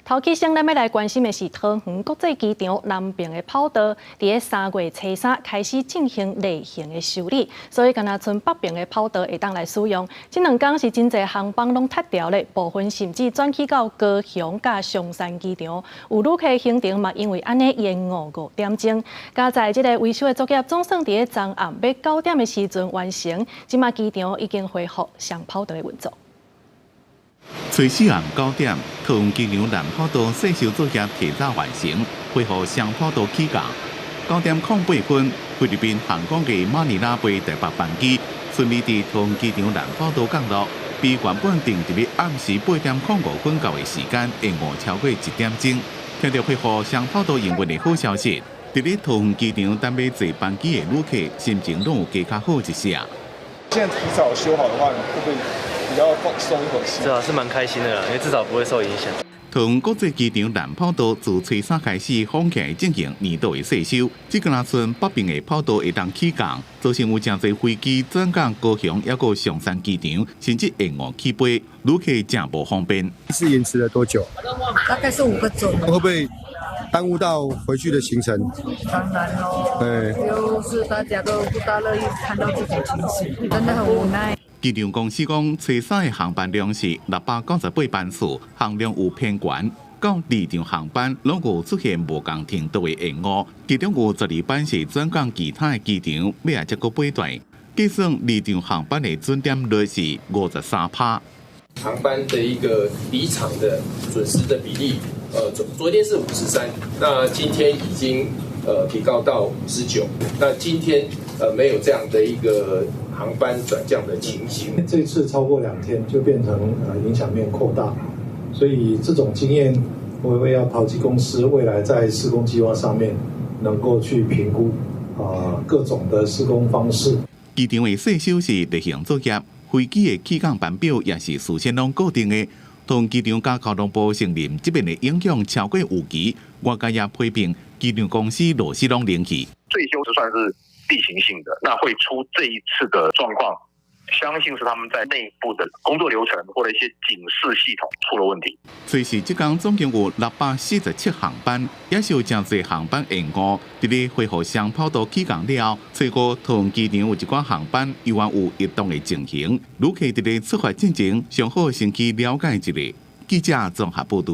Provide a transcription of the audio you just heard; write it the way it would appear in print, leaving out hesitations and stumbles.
头起先，咱要来关心的是桃园国际机场南边的跑道，伫个3月初3开始进行例行的修理，所以敢若剩北边的跑道会当来使用。这2天是真侪航班拢拆掉咧，部分甚至转去到高雄甲松山机场，有旅客行程嘛，因为安尼延误5点钟。加在这个维修的作业总算伫个昨暗要9点的时阵完成，即马机场已经恢复上跑道的运作。初4暗9点，桃园机场南跑道细修作业提早完成，恢复上跑道起降。9点08分，菲律宾航空的马尼拉飞台北班机顺利伫桃园机场南跑道降落，比原本定伫暗时8点05分到的时间延误超过1点钟。听到恢复上跑道营运的好消息，伫咧桃园机场等要坐班机的旅客心情拢有加较好一些。现在提早修好的话，你会不会比较放松一口气？是啊，是蛮开心的啦，因为至少不会受影响。桃园国际机场南跑道自初3开始放起来进行年度的细修，只敢若剩北边的跑道会当起降，造成有真侪飞机转港高雄，还有松山机场，甚至延误起飞，旅客真无方便。是延迟了多久？大概是5个钟。会不会耽误到回去的行程？当然喽，就是大家都不大乐意看到这种情形，真的很无奈。机场公司讲，初3的航班量是698班次，航量有偏悬。到离场航班拢有出现无共程度的延误，其中有12班是转港其他的机场，尾也才个8段。计算离场航班的准点率是53%。航班的一个离场的损失的比例，昨天是53%，那今天已经提高到59%，那今天没有这样的一个航班转降的情形。这次超过2天就变成影响面扩大，所以这种经验我也要淘机公司未来在施工计划上面能够去评估各种的施工方式。机场的细修是例行作业，飞机的起降班表也是事先拢固定的。桃园机场甲交通部承认这边的影响超过预期，外界也批评机场公司螺丝拢灵去。最修是算是例行性的，那会出这一次的状况，相信是他们在内部的工作流程或者一些警示系统出了问题。随时这天总共有647航班，也是有真侪航班延误。伫咧恢复上跑道起降了后，初5桃园机场有一寡航班依然有异动的情形，旅客伫咧出发进前，上好先去了解一下。记者综合报道。